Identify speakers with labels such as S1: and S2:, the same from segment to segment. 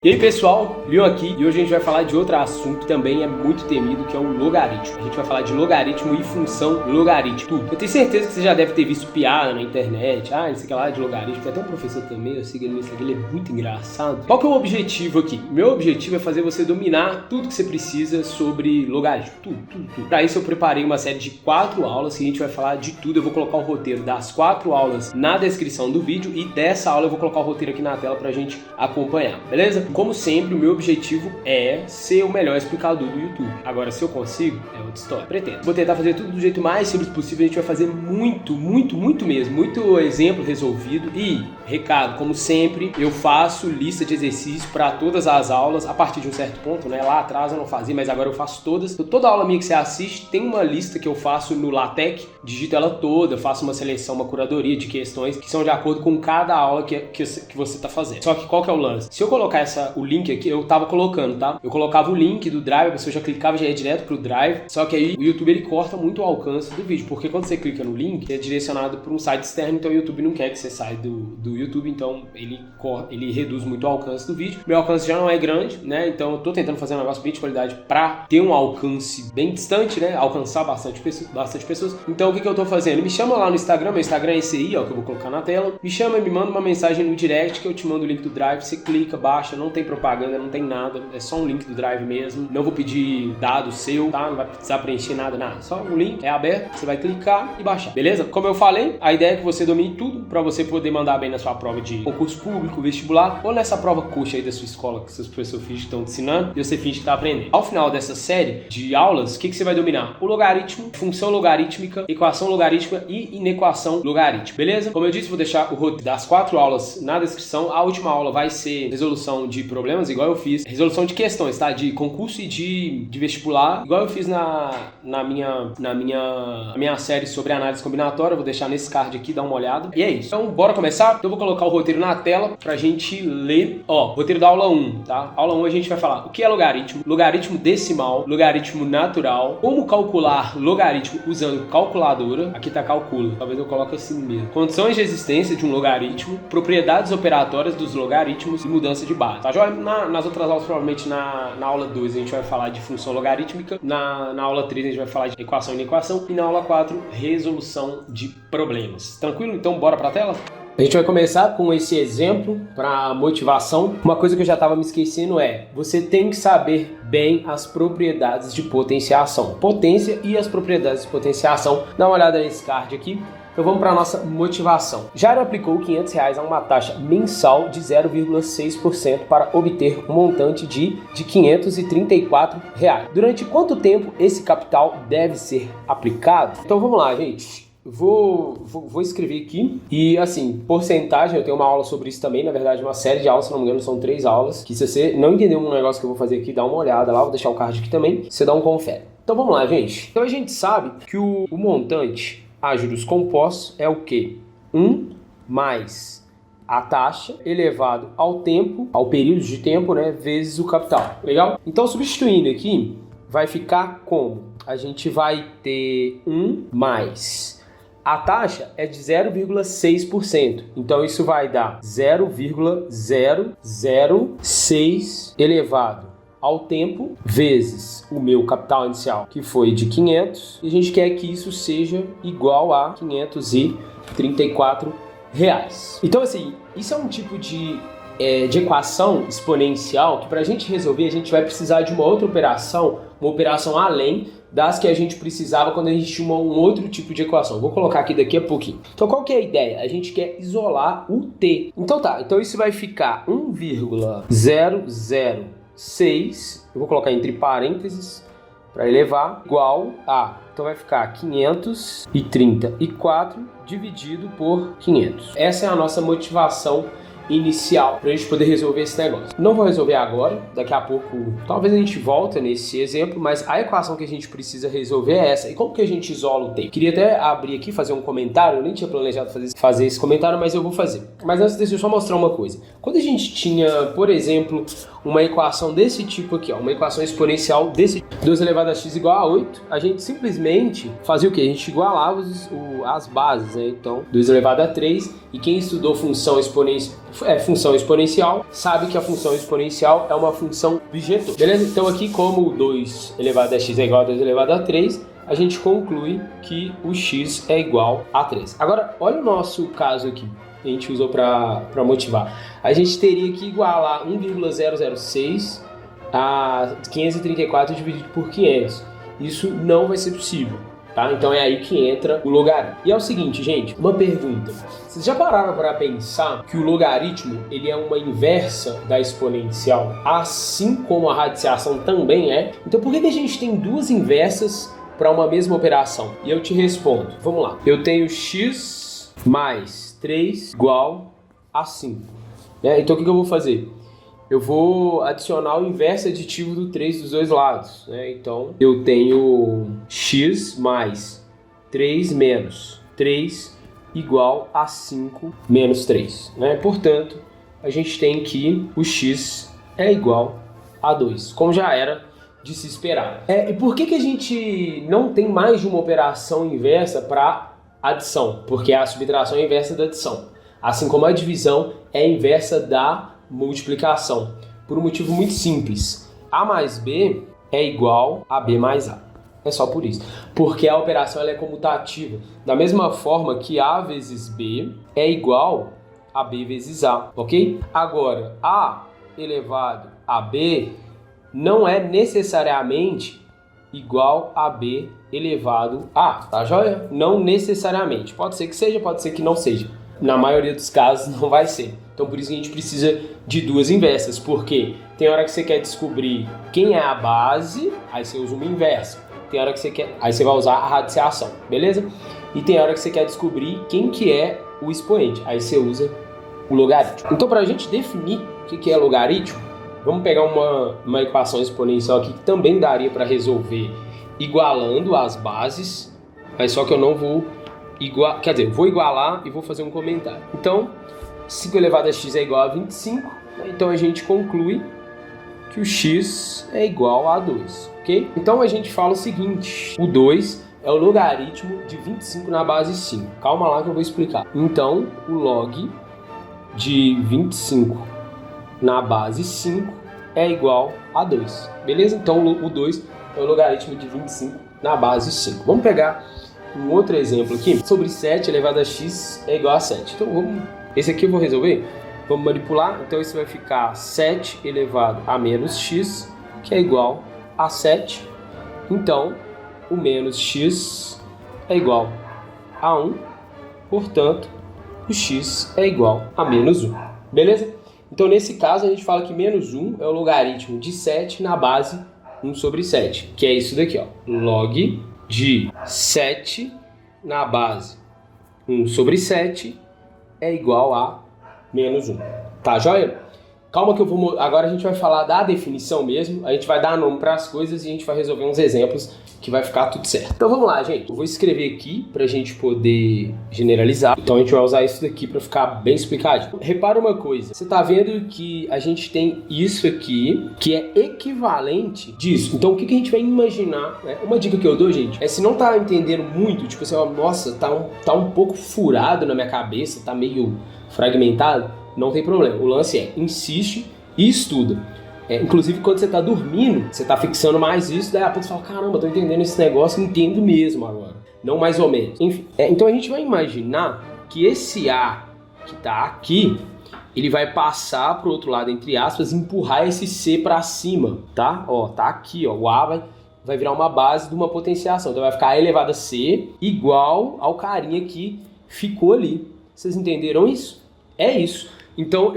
S1: E aí pessoal, Leon aqui e hoje a gente vai falar de outro assunto que também é muito temido, que é o logaritmo. A gente vai falar de logaritmo e função logaritmo. Eu tenho certeza que você já deve ter visto piada na internet, não sei o que lá de logaritmo, tem até um professor também, eu sigo ele no Instagram, ele é muito engraçado. Qual que é o objetivo aqui? Meu objetivo é fazer você dominar tudo que você precisa sobre logaritmo, tudo. Para isso eu preparei uma série de 4 aulas que a gente vai falar de tudo. Eu vou colocar o roteiro das 4 aulas na descrição do vídeo e dessa aula eu vou colocar o roteiro aqui na tela pra gente acompanhar, beleza? Como sempre, o meu objetivo é ser o melhor explicador do YouTube. Agora, se eu consigo, é outra história. Pretendo. Vou tentar fazer tudo do jeito mais simples possível. A gente vai fazer muito mesmo. Muito exemplo resolvido. E, recado, como sempre, eu faço lista de exercícios para todas as aulas a partir de um certo ponto, né? Lá atrás eu não fazia, mas agora eu faço todas. Então, toda aula minha que você assiste tem uma lista que eu faço no LaTeX, digito ela toda, faço uma seleção, uma curadoria de questões que são de acordo com cada aula que você está fazendo. Só que qual que é o lance? Se eu colocar o link aqui, eu tava colocando, tá? Eu colocava o link do Drive, a pessoa já clicava, já ia direto pro Drive, só que aí o YouTube ele corta muito o alcance do vídeo, porque quando você clica no link, é direcionado para um site externo, então o YouTube não quer que você saia do YouTube, então ele reduz muito o alcance do vídeo. Meu alcance já não é grande, né? Então eu tô tentando fazer um negócio bem de qualidade pra ter um alcance bem distante, né? Alcançar bastante pessoas. Então o que eu tô fazendo? Me chama lá no Instagram, meu Instagram é esse aí, ó, que eu vou colocar na tela. Me chama e me manda uma mensagem no direct que eu te mando o link do Drive, você clica, baixa, não tem propaganda, não tem nada, é só um link do Drive mesmo. Não vou pedir dado seu, tá? Não vai precisar preencher nada. Só um link, é aberto, você vai clicar e baixar, beleza? Como eu falei, a ideia é que você domine tudo pra você poder mandar bem na sua prova de concurso público, vestibular, ou nessa prova coxa aí da sua escola que seus professores fingem que estão te ensinando e você finge que tá aprendendo. Ao final dessa série de aulas, o que você vai dominar? O logaritmo, função logarítmica, equação logarítmica e inequação logarítmica, beleza? Como eu disse, vou deixar o roteiro das 4 aulas na descrição. A última aula vai ser resolução de problemas, igual eu fiz, resolução de questões, tá? De concurso e de vestibular, igual eu fiz na minha série sobre análise combinatória. Eu vou deixar nesse card aqui, dá uma olhada. E é isso. Então, bora começar? Então, eu vou colocar o roteiro na tela pra gente ler. Ó, roteiro da aula 1, tá? Aula 1 a gente vai falar o que é logaritmo, logaritmo decimal, logaritmo natural, como calcular logaritmo usando calculadora. Aqui tá calcula, talvez eu coloque assim mesmo. Condições de existência de um logaritmo, propriedades operatórias dos logaritmos e mudança de base. Tá joia? Nas outras aulas, provavelmente na aula 2 a gente vai falar de função logarítmica, na aula 3 a gente vai falar de equação e inequação e na aula 4, resolução de problemas. Tranquilo? Então bora pra tela? A gente vai começar com esse exemplo para motivação. Uma coisa que eu já estava me esquecendo é, você tem que saber bem as propriedades de potenciação. Potência e as propriedades de potenciação. Dá uma olhada nesse card aqui. Então vamos para a nossa motivação. Jairo aplicou R$500 a uma taxa mensal de 0,6% para obter um montante de R$534. Durante quanto tempo esse capital deve ser aplicado? Então vamos lá, gente. Vou escrever aqui e assim, porcentagem, eu tenho uma aula sobre isso também, na verdade uma série de aulas, se não me engano são 3 aulas, que se você não entendeu um negócio que eu vou fazer aqui, dá uma olhada lá, vou deixar o card aqui também, você dá um confere. Então vamos lá, gente. Então a gente sabe que o montante a juros compostos é o quê? 1 mais a taxa elevado ao tempo, ao período de tempo, né, vezes o capital, legal? Então substituindo aqui, vai ficar como? A gente vai ter 1 mais... A taxa é de 0,6%, então isso vai dar 0,006 elevado ao tempo vezes o meu capital inicial, que foi de 500, e a gente quer que isso seja igual a R$534. Então assim, isso é um tipo de equação exponencial que para a gente resolver a gente vai precisar de uma outra operação, uma operação além das que a gente precisava quando a gente tinha um outro tipo de equação. Vou colocar aqui daqui a pouquinho. Então qual que é a ideia? A gente quer isolar o t. Então tá, então isso vai ficar 1,006, eu vou colocar entre parênteses para elevar, igual a, então vai ficar 534 dividido por 500. Essa é a nossa motivação inicial para a gente poder resolver esse negócio. Não vou resolver agora, daqui a pouco talvez a gente volta nesse exemplo, mas a equação que a gente precisa resolver é essa. E como que a gente isola o tempo? Queria até abrir aqui, fazer um comentário, eu nem tinha planejado fazer esse comentário, mas eu vou fazer. Mas antes deixa eu só mostrar uma coisa. Quando a gente tinha, por exemplo, uma equação desse tipo aqui, ó, uma equação exponencial desse 2 elevado a x igual a 8, a gente simplesmente fazia o quê? A gente igualava as bases, né? Então, 2 elevado a 3, e quem estudou função exponencial, função exponencial, sabe que a função exponencial é uma função vegetor. Beleza? Então aqui, como 2 elevado a x é igual a 2 elevado a 3, a gente conclui que o x é igual a 3. Agora, olha o nosso caso aqui, que a gente usou para motivar. A gente teria que igualar 1,006 a 534 dividido por 500. Isso não vai ser possível. Tá? Então é aí que entra o logaritmo. E é o seguinte, gente, uma pergunta. Vocês já pararam para pensar que o logaritmo ele é uma inversa da exponencial, assim como a radiciação também é? Então por que a gente tem duas inversas para uma mesma operação? E eu te respondo. Vamos lá. Eu tenho x mais 3 igual a 5. Então o que eu vou fazer? Eu vou adicionar o inverso aditivo do 3 dos dois lados. Então, eu tenho x mais 3 menos 3 igual a 5 menos 3. Portanto, a gente tem que o x é igual a 2, como já era de se esperar. E por que a gente não tem mais de uma operação inversa para adição? Porque a subtração é inversa da adição. Assim como a divisão é inversa da multiplicação, por um motivo muito simples. A mais B é igual a B mais A. É só por isso. Porque a operação ela é comutativa. Da mesma forma que A vezes B é igual a B vezes A, ok? Agora, A elevado a B não é necessariamente igual a B elevado a A, tá joia? Não necessariamente. Pode ser que seja, pode ser que não seja. Na maioria dos casos não vai ser. Então por isso que a gente precisa de duas inversas, porque tem hora que você quer descobrir quem é a base, aí você usa uma inversa. Tem hora que você quer, aí você vai usar a radiciação, beleza? E tem hora que você quer descobrir quem que é o expoente, aí você usa o logaritmo. Então para a gente definir o que é logaritmo, vamos pegar uma equação exponencial aqui que também daria para resolver igualando as bases, mas só que eu não vou vou igualar e vou fazer um comentário. Então, 5 elevado a x é igual a 25, então a gente conclui que o x é igual a 2, ok? Então a gente fala o seguinte, o 2 é o logaritmo de 25 na base 5. Calma lá que eu vou explicar. Então, o log de 25 na base 5 é igual a 2, beleza? Então o 2 é o logaritmo de 25 na base 5. Vamos pegar um outro exemplo aqui, sobre 7 elevado a x é igual a 7. Então esse aqui eu vou resolver, vamos manipular, então isso vai ficar 7 elevado a menos x, que é igual a 7. Então, o menos x é igual a 1, portanto, o x é igual a menos 1, beleza? Então, nesse caso, a gente fala que menos 1 é o logaritmo de 7 na base 1 sobre 7, que é isso daqui, ó, log de 7 na base 1 sobre 7 é igual a menos 1. Tá, joia? Calma que agora a gente vai falar da definição mesmo, a gente vai dar nome para as coisas e a gente vai resolver uns exemplos que vai ficar tudo certo. Então vamos lá, gente. Eu vou escrever aqui para a gente poder generalizar. Então a gente vai usar isso daqui para ficar bem explicadinho. Repara uma coisa. Você tá vendo que a gente tem isso aqui, que é equivalente disso. Então o que a gente vai imaginar, né? Uma dica que eu dou, gente, é se não tá entendendo muito, tipo assim, ó, nossa, tá um pouco furado na minha cabeça, tá meio fragmentado, não tem problema. O lance é, insiste e estuda. Inclusive, quando você está dormindo, você está fixando mais isso, daí a pouco você fala, caramba, tô entendendo esse negócio, entendo mesmo agora. Não mais ou menos. Enfim, então a gente vai imaginar que esse A que está aqui, ele vai passar pro outro lado, entre aspas, empurrar esse C para cima, tá? Ó, tá aqui, ó, o A vai virar uma base de uma potenciação. Então vai ficar A elevado a C igual ao carinha que ficou ali. Vocês entenderam isso? É isso. Então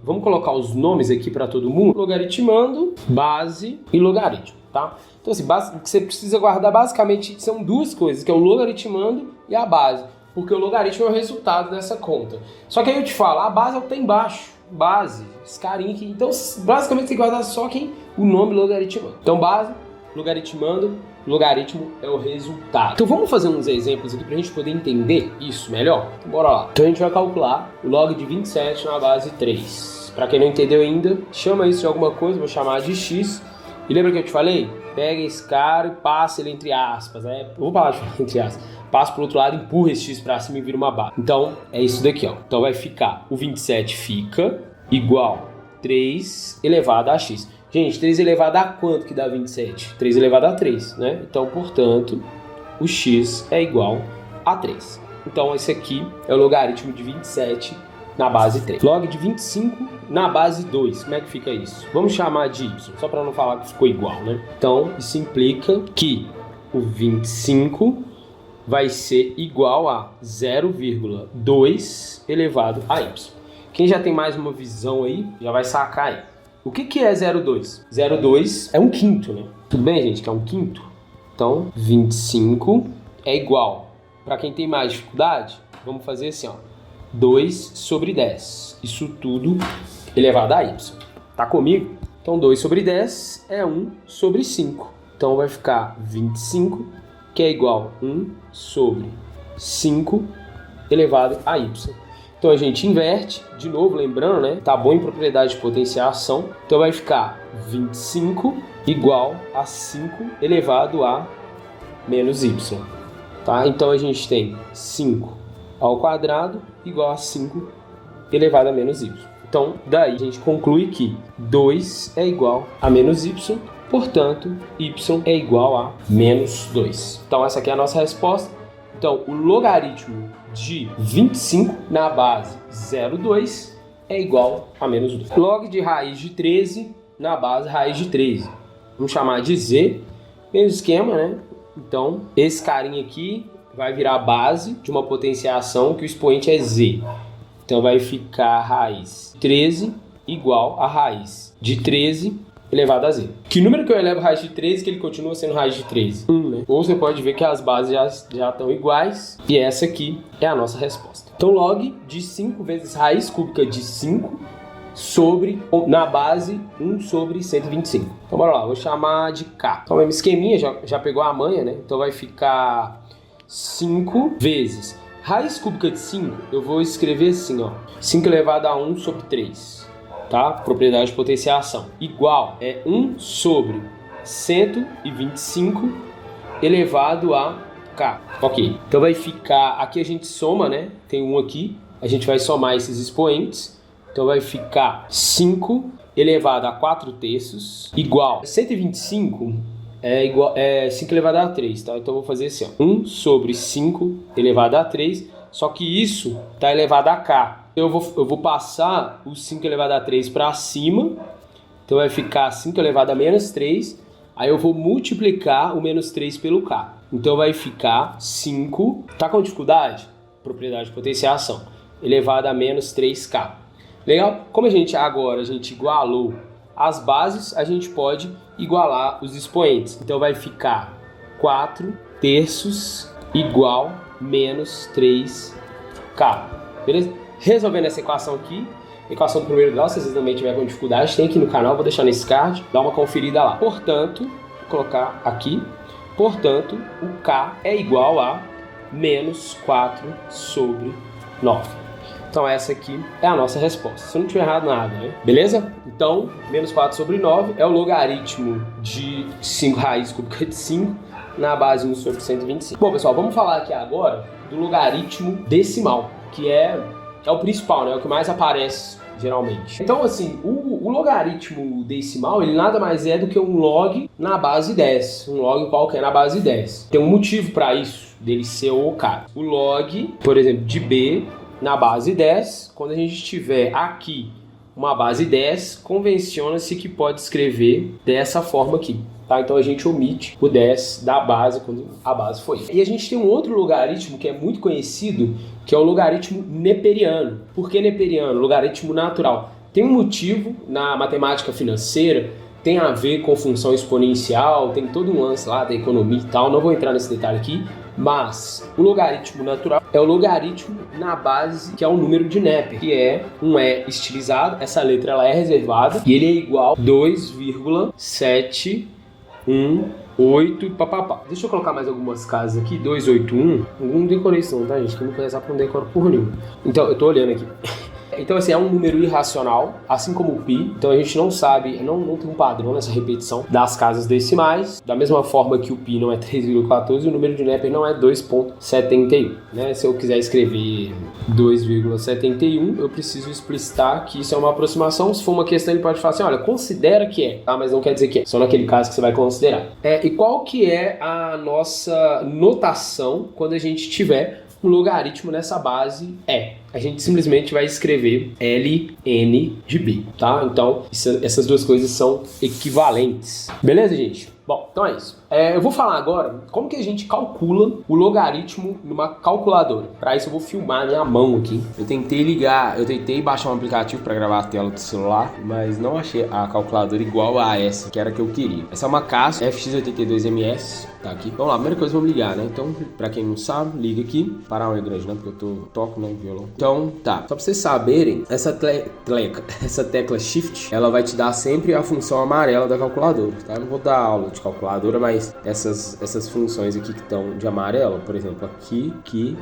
S1: vamos colocar os nomes aqui para todo mundo, logaritmando, base e logaritmo, tá? Então assim, o que você precisa guardar basicamente são duas coisas, que é o logaritmando e a base, porque o logaritmo é o resultado dessa conta. Só que aí eu te falo, a base é o que tem embaixo, base, esse carinha aqui. Então basicamente você guarda só o nome logaritmando. Então base, logaritmando, logaritmo é o resultado. Então vamos fazer uns exemplos aqui pra gente poder entender isso melhor? Então, bora lá. Então a gente vai calcular o log de 27 na base 3. Pra quem não entendeu ainda, chama isso de alguma coisa, vou chamar de x. E lembra que eu te falei? Pega esse cara e passa ele entre aspas, né? Eu vou parar de falar entre aspas. Passa pro outro lado, empurra esse x pra cima e vira uma barra. Então, é isso daqui, ó. Então vai ficar, o 27 fica igual 3 elevado a x. Gente, 3 elevado a quanto que dá 27? 3 elevado a 3, né? Então, portanto, o x é igual a 3. Então, esse aqui é o logaritmo de 27 na base 3. Log de 25 na base 2. Como é que fica isso? Vamos chamar de y, só para não falar que ficou igual, né? Então, isso implica que o 25 vai ser igual a 0,2 elevado a y. Quem já tem mais uma visão aí, já vai sacar aí. O que é 0,2? 0,2 é um quinto, né? Tudo bem, gente, que é um quinto? Então, 25 é igual. Para quem tem mais dificuldade, vamos fazer assim, ó. 2 sobre 10. Isso tudo elevado a y. Tá comigo? Então, 2 sobre 10 é 1 sobre 5. Então, vai ficar 25, que é igual a 1 sobre 5 elevado a y. Então, a gente inverte, de novo, lembrando, né? Tá bom em propriedade de potenciação. Então, vai ficar 25 igual a 5 elevado a menos y. Tá? Então, a gente tem 5 ao quadrado igual a 5 elevado a menos y. Então, daí a gente conclui que 2 é igual a menos y, portanto, y é igual a menos 2. Então, essa aqui é a nossa resposta. Então, o logaritmo de 25 na base 0,2 é igual a menos 2. Log de raiz de 13 na base raiz de 13. Vamos chamar de z. Mesmo esquema, né? Então, esse carinha aqui vai virar a base de uma potenciação que o expoente é z. Então, vai ficar raiz 13 igual a raiz de 13 elevado a z. Que número que eu elevo raiz de 13 que ele continua sendo raiz de 13? 1, né? Ou você pode ver que as bases já estão iguais e essa aqui é a nossa resposta. Então, log de 5 vezes raiz cúbica de 5 sobre, na base, 1 sobre 125. Então, bora lá, vou chamar de k. Então, mesmo esqueminha, já pegou a manha, né? Então, vai ficar 5 vezes raiz cúbica de 5, eu vou escrever assim, ó. 5 elevado a 1 sobre 3, tá? Propriedade de potenciação. Igual é 1 sobre 125 elevado a k. Ok. Então vai ficar, aqui a gente soma, né? Tem 1 aqui, a gente vai somar esses expoentes. Então vai ficar 5 elevado a 4 terços igual 125 é 5 elevado a 3, tá? Então eu vou fazer assim, ó. 1 sobre 5 elevado a 3, só que isso tá elevado a k. Eu vou passar o 5 elevado a 3 para cima, então vai ficar 5 elevado a menos 3, aí eu vou multiplicar o menos 3 pelo k. Então vai ficar 5, tá com dificuldade? Propriedade de potenciação, elevado a menos 3k. Legal? Como a gente igualou as bases, a gente pode igualar os expoentes. Então vai ficar 4 terços igual menos 3k. Beleza? Resolvendo essa equação aqui, equação do primeiro grau, se vocês também tiverem com dificuldade, tem aqui no canal, vou deixar nesse card, dá uma conferida lá. Portanto, vou colocar aqui, portanto, o k é igual a menos 4 sobre 9. Então essa aqui é a nossa resposta, se eu não tiver errado nada, né? Beleza? Então, menos 4 sobre 9 é o logaritmo de 5 raiz cúbica de 5 na base 1 sobre 125. Bom, pessoal, vamos falar aqui agora do logaritmo decimal, que é o principal, né? É o que mais aparece geralmente. Então, assim, o logaritmo decimal, ele nada mais é do que um log na base 10. Um log qualquer na base 10. Tem um motivo para isso, dele ser o cara. O log, por exemplo, de b na base 10, quando a gente tiver aqui uma base 10, convenciona-se que pode escrever dessa forma aqui, tá? Então a gente omite o 10 da base quando a base foi. E a gente tem um outro logaritmo que é muito conhecido, que é o logaritmo neperiano. Por que neperiano? Logaritmo natural. Tem um motivo na matemática financeira, tem a ver com função exponencial, tem todo um lance lá da economia e tal, não vou entrar nesse detalhe aqui, mas o logaritmo natural é o logaritmo na base, que é o número de Neper, que é um E estilizado, essa letra ela é reservada, e ele é igual a 2,718 papapá. Deixa eu colocar mais algumas casas aqui, 281, não decorei isso não, tá gente? Que eu não conheço, não decoro porra nenhuma. Então, eu tô olhando aqui. Então, assim, é um número irracional, assim como o π. Então, a gente não sabe, não tem um padrão nessa repetição das casas decimais. Da mesma forma que o π não é 3,14, o número de Neper não é 2,71. Né? Se eu quiser escrever 2,71, eu preciso explicitar que isso é uma aproximação. Se for uma questão, ele pode falar assim, olha, considera que é, tá? Mas não quer dizer que é. Só naquele caso que você vai considerar. E qual que é a nossa notação quando a gente tiver um logaritmo nessa base a gente simplesmente vai escrever ln de b, tá? Então, essas duas coisas são equivalentes. Beleza, gente? Bom, então é isso. Eu vou falar agora como que a gente calcula o logaritmo numa calculadora. Para isso eu vou filmar a minha mão aqui. Eu tentei baixar um aplicativo para gravar a tela do celular, mas não achei a calculadora igual a essa, que era a que eu queria. Essa é uma Casio FX82MS, tá aqui. Vamos lá, primeira coisa vamos ligar, né? Então, para quem não sabe, liga aqui. Parar uma grande, né? Porque eu toco, né, violão. Então, tá. Só para vocês saberem, essa tecla Shift, ela vai te dar sempre a função amarela da calculadora, tá? Eu não vou dar aula de calculadora, mas essas funções aqui que estão de amarelo, por exemplo, aqui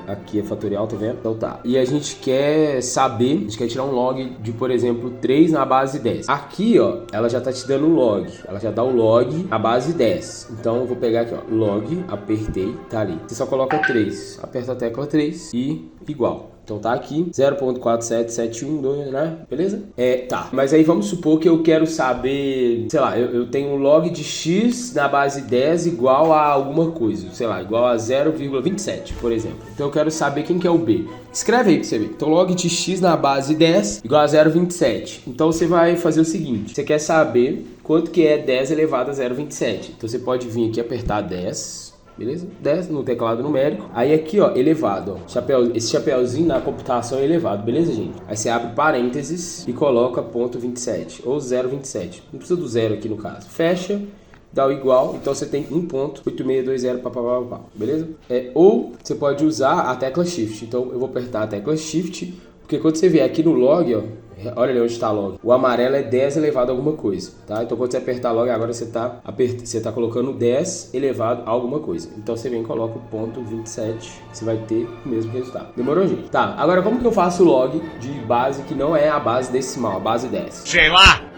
S1: é fatorial, tá vendo? Então tá. E a gente quer saber, a gente quer tirar um log de, por exemplo, 3 na base 10. Aqui, ó, ela já tá te dando um log. Ela já dá o log na base 10. Então eu vou pegar aqui, ó, log, apertei, tá ali. Você só coloca 3. Aperta a tecla 3 e igual. Então tá aqui, 0.47712, né? Beleza? Tá. Mas aí vamos supor que eu quero saber, sei lá, eu tenho um log de x na base 10 igual a alguma coisa, sei lá, igual a 0,27, por exemplo. Então eu quero saber quem que é o b. Escreve aí pra você ver. Então log de x na base 10 igual a 0,27. Então você vai fazer o seguinte, você quer saber quanto que é 10 elevado a 0,27. Então você pode vir aqui apertar 10... Beleza? 10 no teclado numérico. Aí aqui, ó, elevado, ó. Esse chapéuzinho na computação é elevado, beleza, gente? Aí você abre parênteses e coloca ponto 27 ou 0,27. Não precisa do zero aqui no caso. Fecha, dá o igual. Então você tem 1.8620, papapá, beleza? Ou você pode usar a tecla Shift. Então eu vou apertar a tecla Shift, porque quando você vier aqui no log, ó, olha ali onde está log. O amarelo é 10 elevado a alguma coisa, tá? Então quando você apertar log, agora você tá colocando 10 elevado a alguma coisa. Então você vem e coloca o ponto 27, você vai ter o mesmo resultado. Demorou, gente? Tá, agora como que eu faço o log de base que não é a base decimal, a base 10?
S2: Sei lá!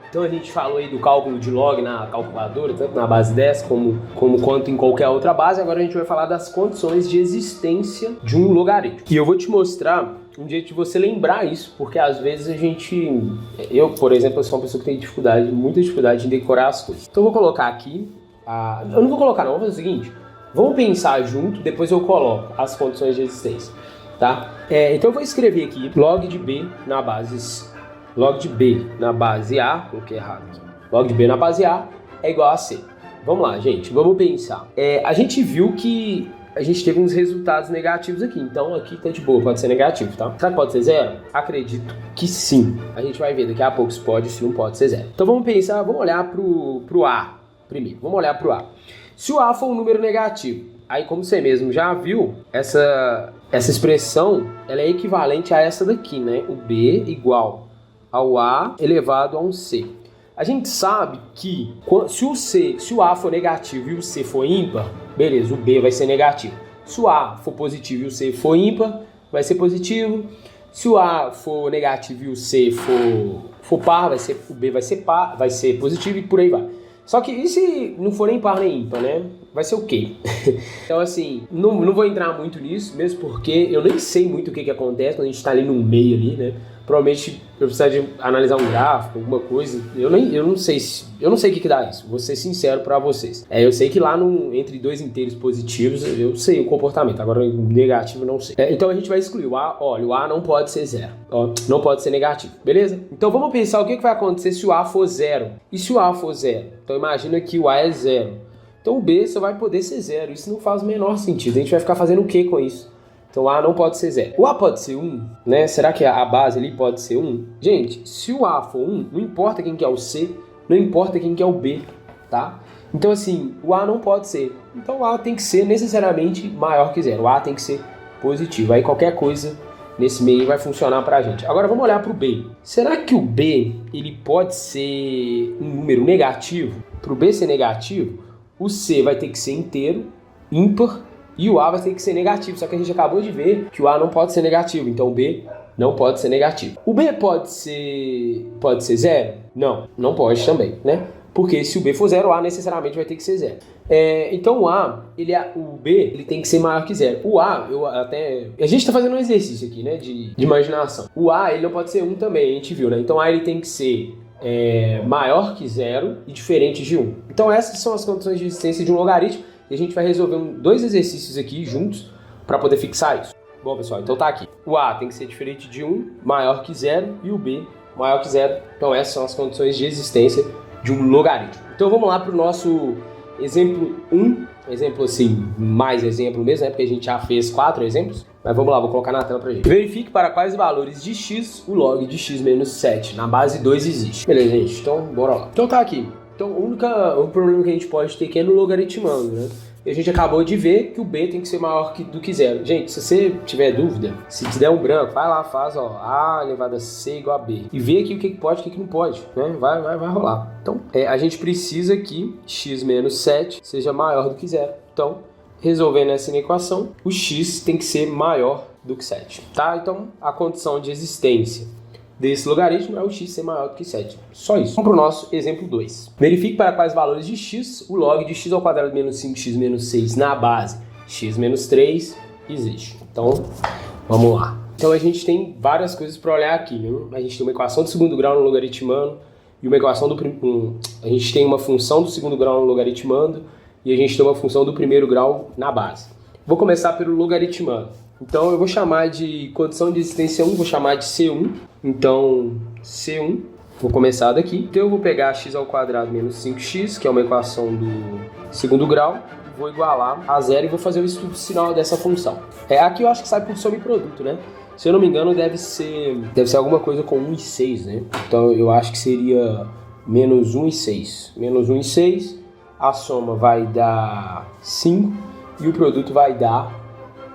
S1: Então a gente falou aí do cálculo de log na calculadora, tanto na base 10 como quanto em qualquer outra base. Agora a gente vai falar das condições de existência de um logaritmo. E eu vou te mostrar um jeito de você lembrar isso, porque às vezes eu, por exemplo, sou uma pessoa que tem muita dificuldade em decorar as coisas. Então eu vou colocar aqui, eu não vou colocar não, vou fazer o seguinte, vamos pensar junto, depois eu coloco as condições de existência, tá? Então eu vou escrever aqui log de B na base A, coloquei errado aqui. Log de B na base A é igual a C. Vamos lá, gente, vamos pensar. A gente viu que a gente teve uns resultados negativos aqui, então aqui tá de boa, pode ser negativo, tá? Será que pode ser zero? Acredito que sim. A gente vai ver daqui a pouco se pode, se não pode ser zero. Então vamos pensar, vamos olhar pro A primeiro. Vamos olhar pro A. Se o A for um número negativo, aí como você mesmo já viu, essa expressão, ela é equivalente a essa daqui, né? O B igual ao A elevado a um C. A gente sabe que se o A for negativo e o C for ímpar, beleza, o B vai ser negativo. Se o A for positivo e o C for ímpar, vai ser positivo. Se o A for negativo e o C for par, o B vai ser positivo e por aí vai. Só que e se não for nem par nem ímpar, né? Vai ser o quê? Então, assim, não vou entrar muito nisso, mesmo porque eu nem sei muito o que acontece quando a gente está ali no meio ali, né? Provavelmente eu precisaria de analisar um gráfico, alguma coisa. Eu não sei o que dá isso. Vou ser sincero para vocês. Eu sei que lá entre dois inteiros positivos eu sei o comportamento. Agora negativo eu não sei. Então a gente vai excluir o A. Olha, o A não pode ser zero. Não pode ser negativo. Beleza? Então vamos pensar o que vai acontecer se o A for zero. E se o A for zero? Então imagina que o A é zero. Então o B só vai poder ser zero. Isso não faz o menor sentido. A gente vai ficar fazendo o que com isso? Então, o A não pode ser 0. O A pode ser 1, né? Será que a base ali pode ser 1? Gente, se o A for 1, não importa quem que é o C, não importa quem que é o B, tá? Então, assim, o A não pode ser. Então, o A tem que ser necessariamente maior que 0. O A tem que ser positivo. Aí, qualquer coisa nesse meio vai funcionar pra gente. Agora, vamos olhar pro B. Será que o B, ele pode ser um número negativo? Pro B ser negativo, o C vai ter que ser inteiro, ímpar, E o A vai ter que ser negativo, só que a gente acabou de ver que o A não pode ser negativo, então o B não pode ser negativo. O B pode ser zero? Não, não pode também, né? Porque se o B for zero, o A necessariamente vai ter que ser zero. Então o B ele tem que ser maior que zero. O A, a gente está fazendo um exercício aqui, né, de imaginação. O A ele não pode ser 1 também, a gente viu, né? Então A ele tem que ser maior que zero e diferente de 1. Então essas são as condições de existência de um logaritmo e a gente vai resolver dois exercícios aqui juntos para poder fixar isso. Bom, pessoal, então tá aqui. O A tem que ser diferente de 1, maior que zero, e o B maior que zero. Então essas são as condições de existência de um logaritmo. Então vamos lá para o nosso exemplo 1. Exemplo assim, mais exemplo mesmo, né? Porque a gente já fez 4 exemplos. Mas vamos lá, vou colocar na tela pra gente. Verifique para quais valores de x o log de x menos 7 na base 2 existe. Beleza, gente? Então, bora lá. Então tá aqui. Então o problema que a gente pode ter aqui é no logaritmando, né? E a gente acabou de ver que o B tem que ser maior do que zero. Gente, se você tiver dúvida, se te der um branco, vai lá, faz, ó, A elevado a C igual a B. E vê aqui o que pode e o que não pode, né? Vai rolar. Então, a gente precisa que x menos 7 seja maior do que zero. Então, resolvendo essa equação, o x tem que ser maior do que 7, tá? Então, a condição de existência desse logaritmo é o x ser maior do que 7. Só isso. Vamos para o nosso exemplo 2. Verifique para quais valores de x o log de x ao quadrado menos 5x menos 6 na base x menos 3 existe. Então, vamos lá. Então, a gente tem várias coisas para olhar aqui, né? A gente tem uma equação do segundo grau no logaritmando e uma equação a gente tem uma função do segundo grau no logaritmando e a gente tem uma função do primeiro grau na base. Vou começar pelo logaritmando. Então, eu vou chamar de condição de existência 1, vou chamar de C1. Então, C1, vou começar daqui. Então, eu vou pegar x ao quadrado menos 5x, que é uma equação do segundo grau, vou igualar a zero e vou fazer o estudo sinal dessa função. Aqui eu acho que sai por soma e produto, né? Se eu não me engano, deve ser alguma coisa com 1 e 6, né? Então, eu acho que seria menos 1 e 6. Menos 1 e 6, a soma vai dar 5 e o produto vai dar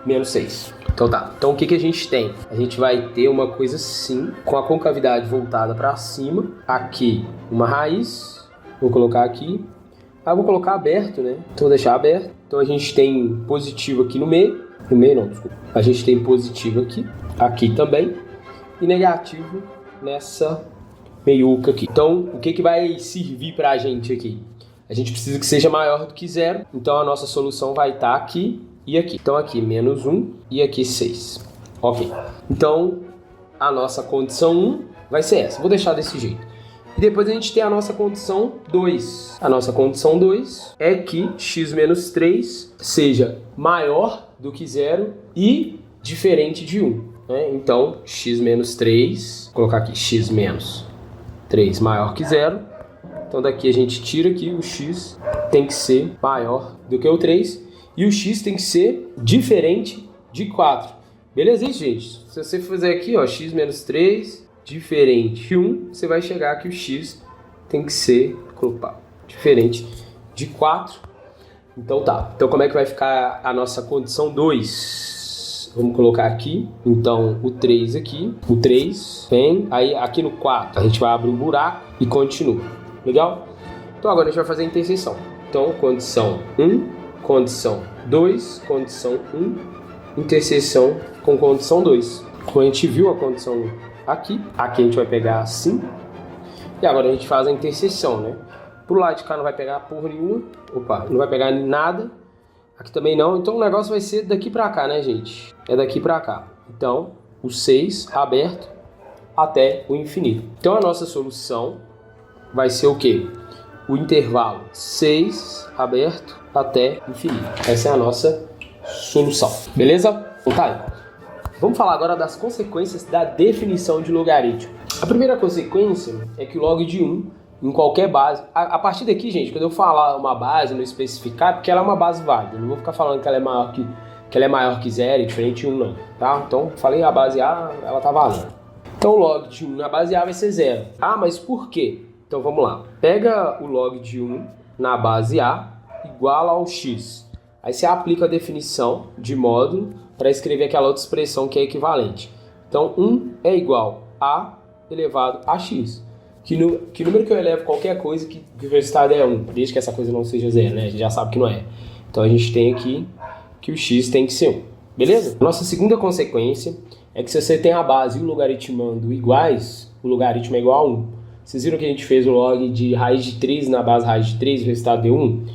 S1: menos 6. Então tá, então o que a gente tem? A gente vai ter uma coisa assim, com a concavidade voltada para cima, aqui uma raiz, vou colocar aqui, vou colocar aberto, né? Então vou deixar aberto. Então a gente tem positivo aqui no meio não, desculpa. A gente tem positivo aqui também, e negativo nessa meiuca aqui. Então o que vai servir para a gente aqui? A gente precisa que seja maior do que zero, então a nossa solução vai estar aqui e aqui. Então aqui menos 1 e aqui 6. Ok. Então a nossa condição 1 vai ser essa. Vou deixar desse jeito. E depois a gente tem a nossa condição 2. A nossa condição 2 é que x menos 3 seja maior do que zero e diferente de 1. Né? Então x menos 3, vou colocar aqui x menos 3 maior que zero. Então daqui a gente tira aqui o x tem que ser maior do que o 3. E o x tem que ser diferente de 4. Beleza, hein, gente? Se você fizer aqui, ó, x menos 3, diferente de 1, você vai chegar que o x tem que ser diferente de 4. Então tá. Então como é que vai ficar a nossa condição 2? Vamos colocar aqui. Então o 3 aqui. O 3 vem. Aí aqui no 4 a gente vai abrir um buraco e continua. Legal? Então agora a gente vai fazer a interseção. Então condição 1. Condição 2, condição 1, interseção com condição 2. Como a gente viu a condição 1 aqui a gente vai pegar assim, e agora a gente faz a interseção, né? Pro lado de cá não vai pegar porra nenhuma, não vai pegar nada, aqui também não, então o negócio vai ser daqui pra cá, né, gente? É daqui pra cá. Então, o 6 aberto até o infinito. Então a nossa solução vai ser o quê? O intervalo 6 aberto até infinito. Essa é a nossa solução. Beleza? Então tá aí. Vamos falar agora das consequências da definição de logaritmo. A primeira consequência é que o log de 1 em qualquer base... A partir daqui, gente, quando eu falar uma base, não especificar, porque ela é uma base válida. Eu não vou ficar falando que ela é maior que 0 e diferente de 1, não. Tá? Então, falei a base A, ela tá valendo. Então, o log de 1 na base A vai ser 0. Mas por quê? Então, vamos lá. Pega o log de 1 na base A igual ao x. Aí você aplica a definição de módulo para escrever aquela outra expressão que é equivalente. Então, 1 é igual a elevado a x. Que número que eu elevo qualquer coisa que o resultado é 1, desde que essa coisa não seja 0, né? A gente já sabe que não é. Então, a gente tem aqui que o x tem que ser 1. Beleza? Nossa segunda consequência é que se você tem a base e o logaritmando iguais, o logaritmo é igual a 1. Vocês viram que a gente fez o log de raiz de 3 na base raiz de 3, o resultado deu 1?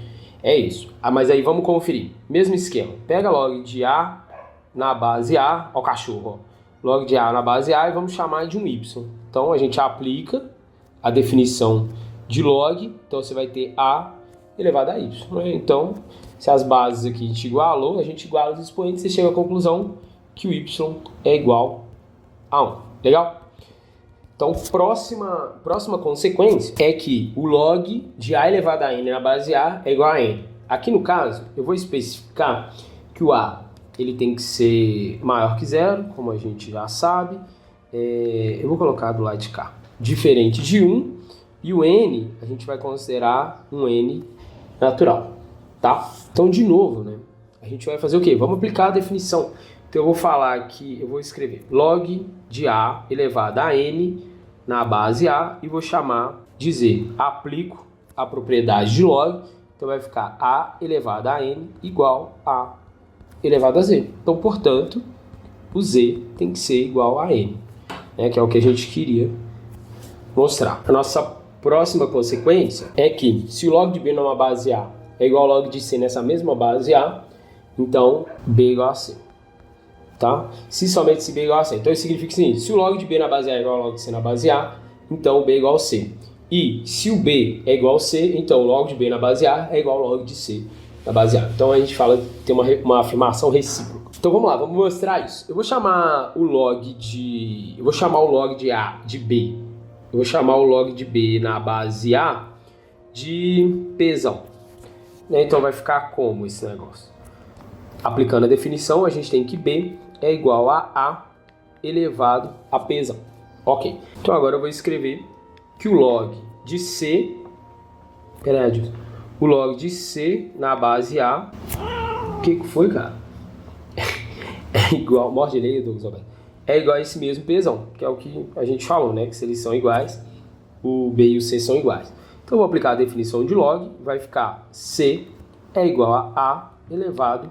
S1: É isso. Mas aí vamos conferir. Mesmo esquema. Pega log de A na base A, ó o cachorro, ó. Log de A na base A e vamos chamar de um y. Então a gente aplica a definição de log, então você vai ter A elevado a y. Então, se as bases aqui a gente igualou, a gente iguala os expoentes e chega à conclusão que o y é igual a 1. Legal? Então, próxima consequência é que o log de A elevado a n na base A é igual a n. Aqui no caso, eu vou especificar que o A ele tem que ser maior que 0, como a gente já sabe. Eu vou colocar do lado de cá. Diferente de 1, e o n a gente vai considerar um n natural, tá? Então, de novo, né? A gente vai fazer o quê? Vamos aplicar a definição. Então, eu vou falar aqui, eu vou escrever log de A elevado a n na base A e vou dizer, aplico a propriedade de log, então vai ficar A elevado a n igual a elevado a z. Então, portanto, o z tem que ser igual a n, né, que é o que a gente queria mostrar. A nossa próxima consequência é que se o log de b numa base A é igual ao log de c nessa mesma base A, então b é igual a c. Tá? Se somente se b é igual a c. Então isso significa o seguinte: se o log de b na base A é igual ao log de c na base A, então o b é igual a c. E se o b é igual a c, então o log de b na base A é igual ao log de c na base A. Então a gente fala que tem uma afirmação recíproca. Então vamos lá, vamos mostrar isso. Eu vou chamar o log de A de b. Eu vou chamar o log de b na base A de pzão. Então vai ficar como esse negócio? Aplicando a definição, a gente tem que b é igual a elevado a pzão. Ok. Então agora eu vou escrever que o log de c... Pera aí, o log de c na base A... O que foi, cara? É igual... Morde ele aí, Douglas. É igual a esse mesmo pzão, que é o que a gente falou, né? Que se eles são iguais, o b e o c são iguais. Então eu vou aplicar a definição de log, vai ficar c é igual a elevado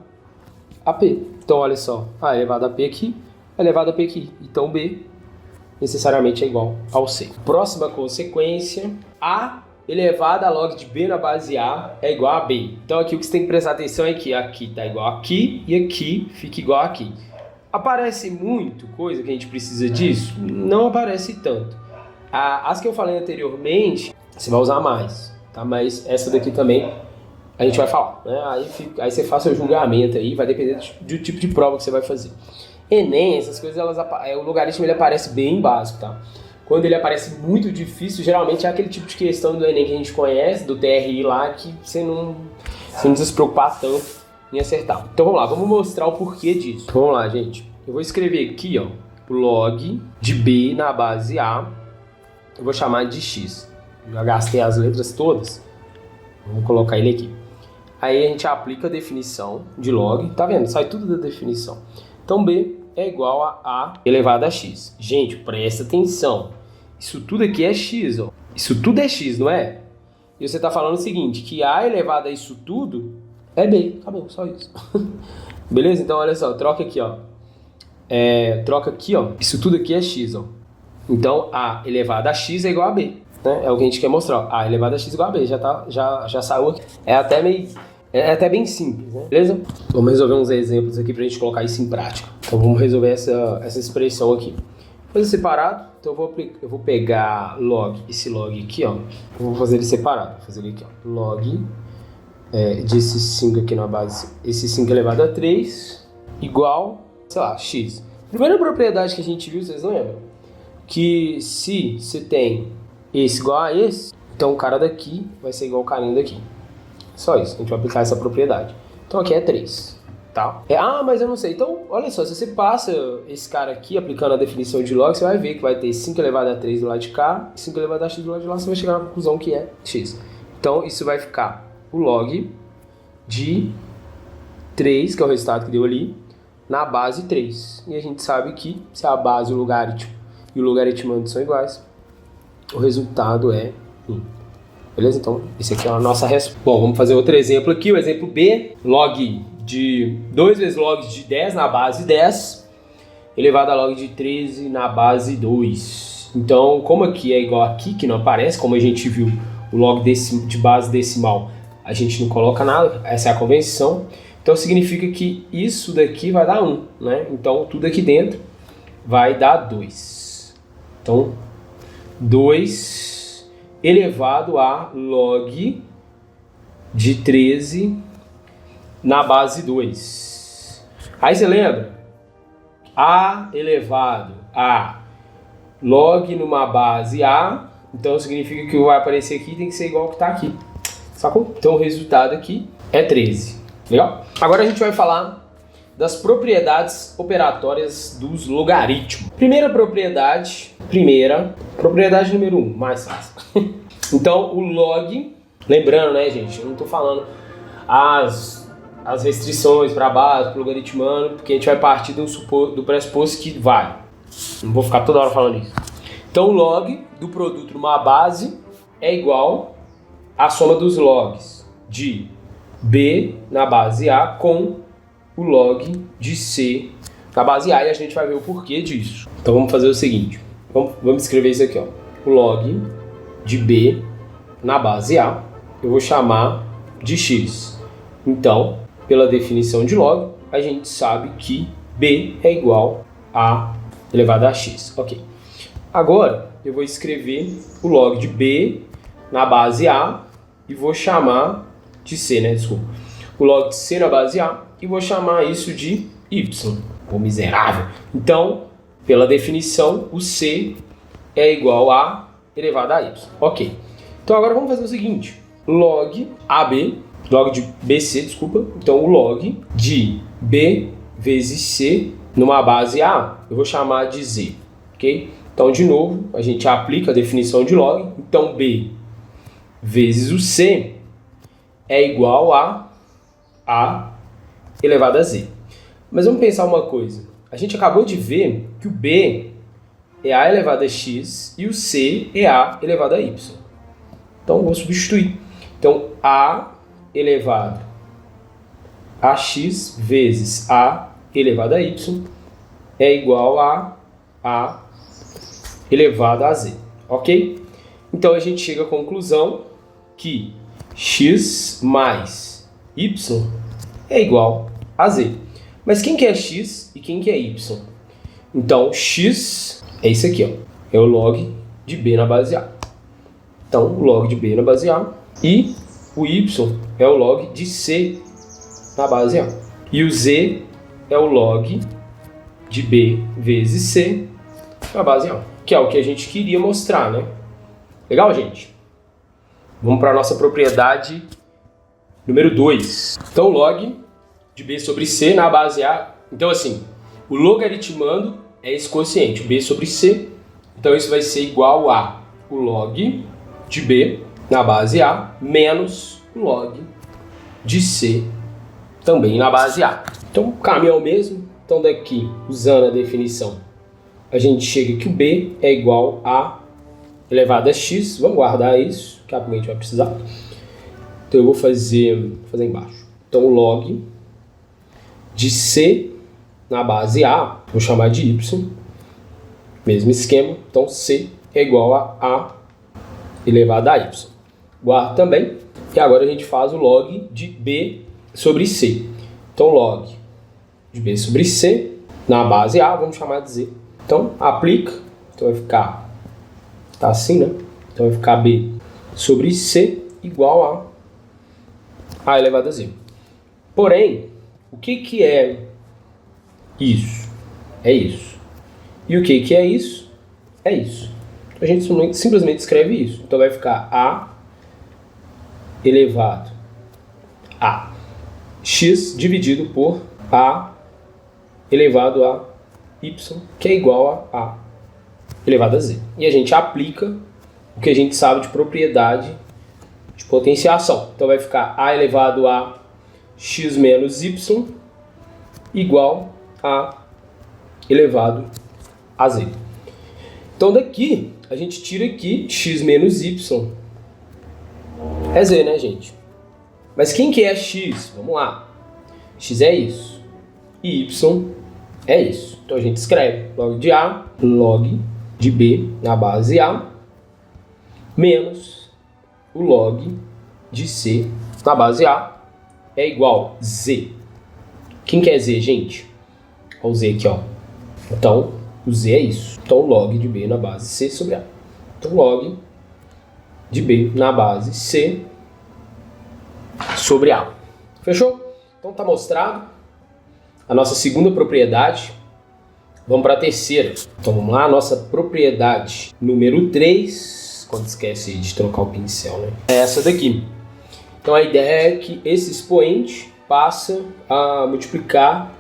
S1: a p. Então olha só, a elevado a p aqui, elevado a p aqui. Então b necessariamente é igual ao c. Próxima consequência, a elevado a log de b na base A é igual a b. Então aqui o que você tem que prestar atenção é que aqui está igual a aqui e aqui fica igual a aqui. Aparece muito coisa que a gente precisa disso? Não aparece tanto. As que eu falei anteriormente, você vai usar mais, tá? Mas essa daqui também a gente vai falar, né? Aí você faz seu julgamento aí, vai depender do tipo de prova que você vai fazer. Enem, essas coisas, o logaritmo ele aparece bem básico, tá? Quando ele aparece muito difícil, geralmente é aquele tipo de questão do Enem que a gente conhece, do TRI lá, que você não precisa se preocupar tanto em acertar. Então vamos lá, vamos mostrar o porquê disso. Vamos lá, gente. Eu vou escrever aqui, ó, log de b na base A, eu vou chamar de x. Já gastei as letras todas, vou colocar ele aqui. Aí a gente aplica a definição de log, tá vendo? Sai tudo da definição. Então b é igual a elevado a x. Gente, presta atenção. Isso tudo aqui é x, ó. Isso tudo é x, não é? E você tá falando o seguinte, que a elevado a isso tudo é b. Acabou, só isso. Beleza? Então olha só, troca aqui, ó. Troca aqui, ó. Isso tudo aqui é x, ó. Então a elevado a x é igual a b. Né? É o que a gente quer mostrar, ó. A elevado a x é igual a b. Já saiu aqui. É até bem simples, né? Beleza? Vamos resolver uns exemplos aqui pra gente colocar isso em prática. Então vamos resolver essa expressão aqui. Vou fazer separado, então eu vou pegar esse log aqui, ó. Eu vou fazer ele separado, vou fazer ele aqui, ó. Log desse 5 aqui na base, esse 5 elevado a 3, igual, sei lá, x. Primeira propriedade que a gente viu, vocês lembram? Que se você tem esse igual a esse, então o cara daqui vai ser igual ao carinha daqui. Só isso, a gente vai aplicar essa propriedade. Então aqui é 3, tá? Mas eu não sei. Então, olha só, se você passa esse cara aqui aplicando a definição de log, você vai ver que vai ter 5 elevado a 3 do lado de cá e 5 elevado a x do lado de lá, você vai chegar na conclusão que é x. Então, isso vai ficar o log de 3, que é o resultado que deu ali, na base 3. E a gente sabe que se a base, o logaritmo e o logaritmando são iguais, o resultado é 1. Beleza? Então, esse aqui é a nossa resposta. Bom, vamos fazer outro exemplo aqui. O exemplo B, log de 2 vezes log de 10 na base 10 elevado a log de 13 na base 2. Então, como aqui é igual aqui, que não aparece, como a gente viu o log de base decimal, a gente não coloca nada, essa é a convenção. Então, significa que isso daqui vai dar 1, né? Então, tudo aqui dentro vai dar 2. Então, 2 elevado a log de 13 na base 2. Aí você lembra? A elevado a log numa base A, então significa que o que vai aparecer aqui tem que ser igual ao que está aqui. Sacou? Então o resultado aqui é 13. Legal? Agora a gente vai falar das propriedades operatórias dos logaritmos. Primeira propriedade número 1, mais fácil. Então o log, lembrando, né, gente, eu não estou falando as restrições para a base, para o logaritmano, porque a gente vai partir do pressuposto que vale. Não vou ficar toda hora falando isso. Então o log do produto numa base é igual à soma dos logs de B na base A com o log de C na base A, e a gente vai ver o porquê disso. Então vamos fazer o seguinte, vamos escrever isso aqui, ó. O log de B na base A eu vou chamar de X. Então, pela definição de log, a gente sabe que B é igual a elevado a X. Ok. Agora, eu vou escrever o log de B na base A e vou chamar de C, né? Desculpa. O log de C na base A e vou chamar isso de Y. Pô, miserável. Então, pela definição, o C é igual a elevado a Y. Ok. Então, agora vamos fazer o seguinte. Log de BC, desculpa. Então, o log de B vezes C numa base A, eu vou chamar de Z, ok? Então, de novo, a gente aplica a definição de log. Então, B vezes o C é igual a elevado a Z. Mas vamos pensar uma coisa. A gente acabou de ver que o B é A elevado a X e o C é A elevado a Y. Então, eu vou substituir. Então, A elevado a X vezes A elevado a Y é igual a elevado a Z, ok? Então a gente chega à conclusão que X mais Y é igual a Z. Mas quem que é X e quem que é Y? Então X é isso aqui, ó, é o log de B na base A. Então o log de B na base A e o Y é o log de C na base A. E o Z é o log de B vezes C na base A, que é o que a gente queria mostrar, né? Legal, gente? Vamos para a nossa propriedade número 2. Então, log de B sobre C na base A. Então, assim, o logaritmando é esse quociente, B sobre C. Então, isso vai ser igual a o log de B na base A menos o log de C também na base A. Então, o caminho é o mesmo. Então, daqui, usando a definição, a gente chega que o B é igual a elevado a X. Vamos guardar isso, que a gente vai precisar. Então, eu vou fazer embaixo. Então, o log de C na base A, vou chamar de Y. Mesmo esquema. Então, C é igual a elevado a Y. Guardo também. E agora a gente faz o log de B sobre C. Então, log de B sobre C na base A, vamos chamar de Z. Então, aplica. Então, vai ficar... Tá assim, né? Então, vai ficar B sobre C igual a elevado a Z. Porém, o que é isso? É isso. E o que é isso? É isso. A gente simplesmente escreve isso. Então, vai ficar A elevado a X dividido por A elevado a Y, que é igual a elevado a Z. E a gente aplica o que a gente sabe de propriedade de potenciação. Então vai ficar A elevado a X menos Y igual a elevado a Z. Então daqui a gente tira aqui X menos Y. É Z, né, gente? Mas quem que é X? Vamos lá. x é isso, e y é isso. Então a gente escreve log de A, log de B na base A, menos o log de C na base A é igual a Z. Quem que é Z, gente? Olha o Z aqui, ó. Então, o Z é isso. Então, log de B na base C sobre A. Então, log de B na base C sobre A. Fechou? Então, tá mostrado a nossa segunda propriedade. Vamos para a terceira. Então, vamos lá. A nossa propriedade número 3. Quando esquece de trocar o pincel, né? É essa daqui. Então, a ideia é que esse expoente passa a multiplicar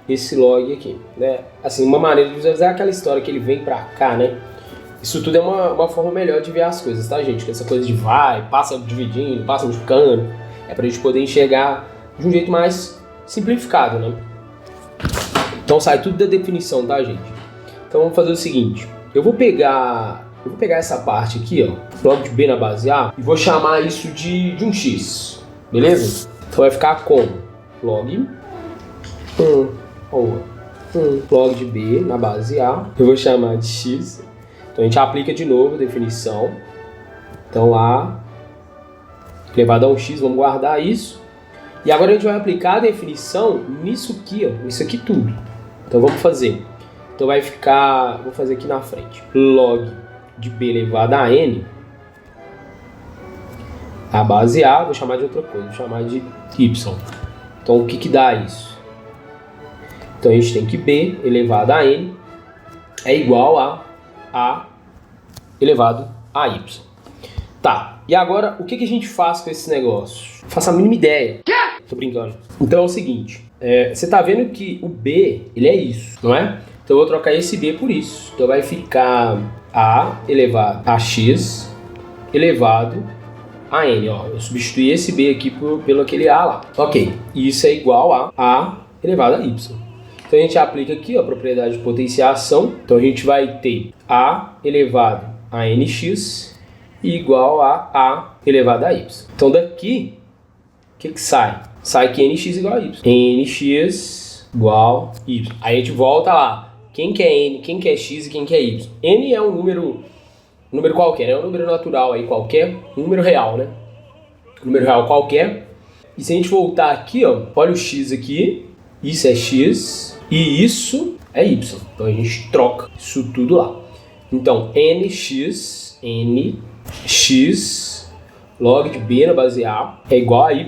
S1: esse log aqui, né? Assim, uma maneira de visualizar aquela história que ele vem pra cá, né? Isso tudo é uma forma melhor de ver as coisas, tá, gente? Que essa coisa de vai, passa dividindo, passa multiplicando, é pra gente poder enxergar de um jeito mais simplificado, né? Então sai tudo da definição, tá, gente? Então vamos fazer o seguinte, eu vou pegar essa parte aqui, ó, log de B na base A, e vou chamar isso de um x, beleza? Então vai ficar como? Log log de B na base A, eu vou chamar de x. Então a gente aplica de novo a definição. Então A elevado a um x, vamos guardar isso. E agora a gente vai aplicar a definição nisso aqui, ó, nisso aqui tudo. Então vamos fazer. Então vai ficar, vou fazer aqui na frente, log de B elevado a n, a base A, vou chamar de outra coisa, vou chamar de y. Então o que que dá isso? Então a gente tem que B elevado a n é igual a elevado a y. Tá, e agora o que que a gente faz com esse negócio? Não faço a mínima ideia. Tô brincando. Então é o seguinte, você tá vendo que o B, ele é isso, não é? Então eu vou trocar esse B por isso. Então vai ficar a elevado a x elevado a n, ó. Eu substituí esse B aqui pelo aquele A lá. Ok, isso é igual a elevado a y. Então a gente aplica aqui, ó, a propriedade de potenciação. Então a gente vai ter a elevado a nx igual a elevado a y. Então daqui, o que que sai? Sai que nx igual a y. nx igual a y. Aí a gente volta lá. Quem que é n, quem que é x e quem que é y? N é um número qualquer, né? É um número natural aí qualquer, um número real, né? Um número real qualquer. E se a gente voltar aqui, ó, olha o x aqui, isso é x e isso é y. Então a gente troca isso tudo lá. Então nx log de b na base a é igual a y,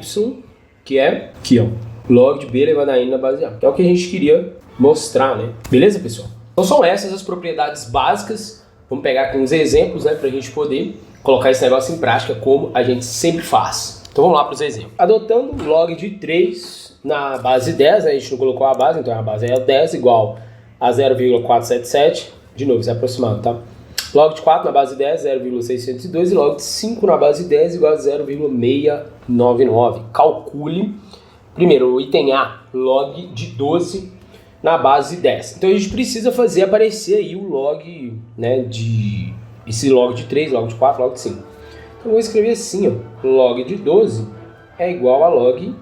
S1: que é aqui, ó, log de b elevado a n na base a. Que é o que a gente queria mostrar, né? Beleza, pessoal? Então são essas as propriedades básicas. Vamos pegar aqui uns exemplos, né, para a gente poder colocar esse negócio em prática como a gente sempre faz. Então vamos lá para os exemplos. Adotando log de 3 na base 10, né, a gente não colocou a base, então a base é 10 igual a 0,477. De novo, isso é aproximado, tá? Log de 4 na base 10, 0,602 e log de 5 na base 10 igual a 0,699. Calcule, primeiro, o item A, log de 12 na base 10. Então a gente precisa fazer aparecer aí o log, né, esse log de 3, log de 4, log de 5. Então eu vou escrever assim, ó, log de 12 é igual a log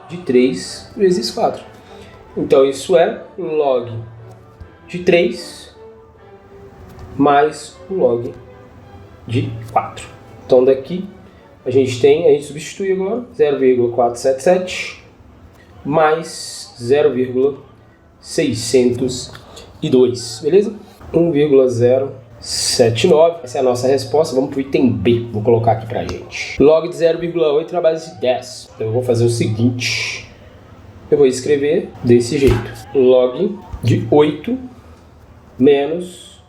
S1: de 3 vezes 4. Então isso é log de 3 mais o log de 4. Então daqui a gente substitui agora 0,477 mais 0,602, beleza? 1,079, essa é a nossa resposta. Vamos para o item B, vou colocar aqui pra gente. Log de 0,8 na base de 10. Então eu vou fazer o seguinte, eu vou escrever desse jeito, log de 8 menos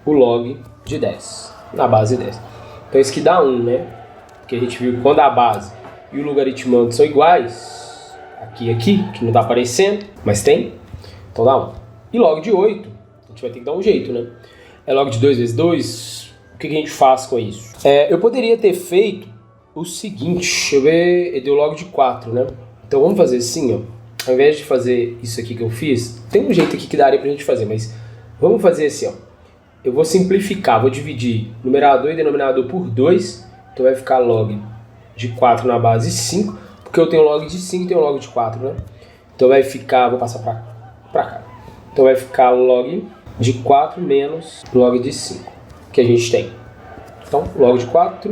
S1: o log de 10 na base 10. Então isso que dá 1, né? Porque a gente viu que quando a base e o logaritmando são iguais, aqui, que não tá aparecendo, mas tem, então dá 1. E log de 8, a gente vai ter que dar um jeito, né? É log de 2 vezes 2, o que a gente faz com isso? Eu poderia ter feito o seguinte, deixa eu ver, deu log de 4, né? Então vamos fazer assim, ó. Ao invés de fazer isso aqui que eu fiz, tem um jeito aqui que daria pra gente fazer, mas vamos fazer assim, ó. Eu vou simplificar, vou dividir numerador e denominador por 2, então vai ficar log de 4 na base 5, porque eu tenho log de 5 e tenho log de 4, né? Então vai ficar, vou passar pra cá. Então vai ficar log de 4 menos log de 5, que a gente tem. Então, log de 4,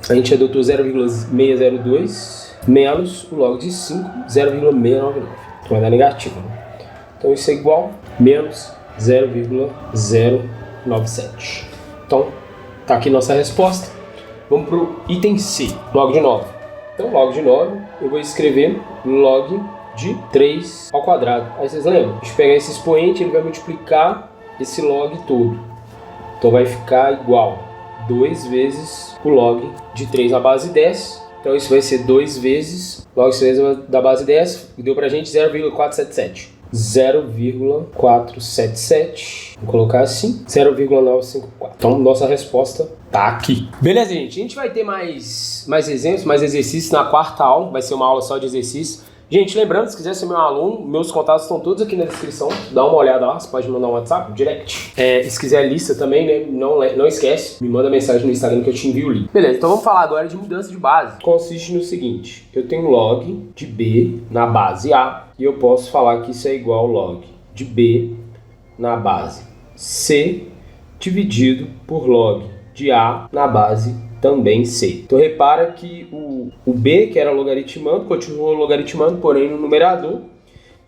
S1: a gente adotou 0,602 menos o log de 5, 0,699. Então vai dar negativo, né? Então isso é igual a menos 0,097. Então, tá aqui nossa resposta. Vamos para o item C, log de 9. Então, log de 9, eu vou escrever log de 3 ao quadrado. Aí vocês lembram? Deixa eu pegar esse expoente, ele vai multiplicar esse log todo. Então, vai ficar igual a 2 vezes o log de 3 na base 10. Então, isso vai ser 2 vezes log de 3 da base 10, e deu pra gente 0,477. 0,477, vou colocar assim, 0,954. Então, nossa resposta tá aqui. Beleza, gente? A gente vai ter mais exemplos, mais exercícios na quarta aula. Vai ser uma aula só de exercício. Gente, lembrando, se quiser ser meu aluno, meus contatos estão todos aqui na descrição. Dá uma olhada lá, você pode mandar um WhatsApp, direct. Se quiser lista também, né? Não esquece, me manda mensagem no Instagram que eu te envio o link. Beleza, então vamos falar agora de mudança de base. Consiste no seguinte, eu tenho log de B na base A, e eu posso falar que isso é igual ao log de B na base C dividido por log de A na base também C. Então repara que o B, que era logaritmando, continuou logaritmando, porém no numerador,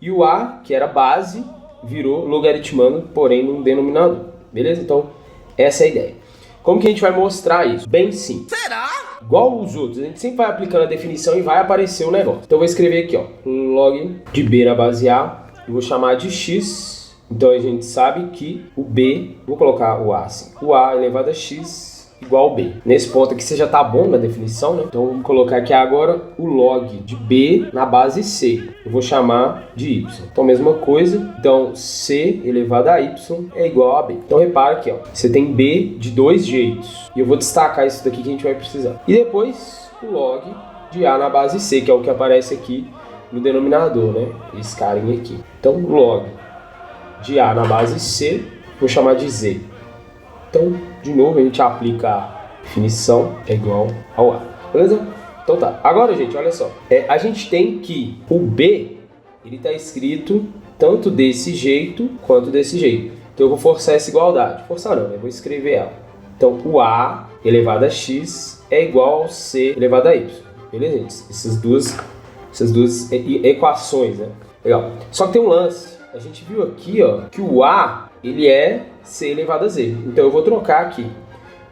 S1: e o A, que era base, virou logaritmando, porém no denominador. Beleza? Então essa é a ideia. Como que a gente vai mostrar isso? Bem simples. Será? Igual os outros, a gente sempre vai aplicando a definição e vai aparecer o negócio. Então eu vou escrever aqui, ó, log de B na base A, eu vou chamar de X. Então a gente sabe que o B, vou colocar o A assim, o A elevado a X igual ao B. Nesse ponto aqui você já tá bom na definição, né? Então vamos colocar aqui agora o log de B na base C. Eu vou chamar de Y. Então mesma coisa. Então C elevado a Y é igual a B. Então repara aqui, ó. Você tem B de dois jeitos. E eu vou destacar isso daqui que a gente vai precisar. E depois o log de A na base C, que é o que aparece aqui no denominador, né? Esse carinha aqui. Então log de A na base C, vou chamar de Z. Então, de novo, a gente aplica a definição é igual ao A. Beleza? Então tá. Agora, gente, olha só. A gente tem que o B, ele está escrito tanto desse jeito quanto desse jeito. Então eu vou forçar essa igualdade. Forçar não, eu vou escrever ela. Então o A elevado a X é igual ao C elevado a Y. Beleza, gente? Essas duas equações, né? Legal. Só que tem um lance. A gente viu aqui, ó, que o A, ele é C elevado a Z. Então eu vou trocar aqui.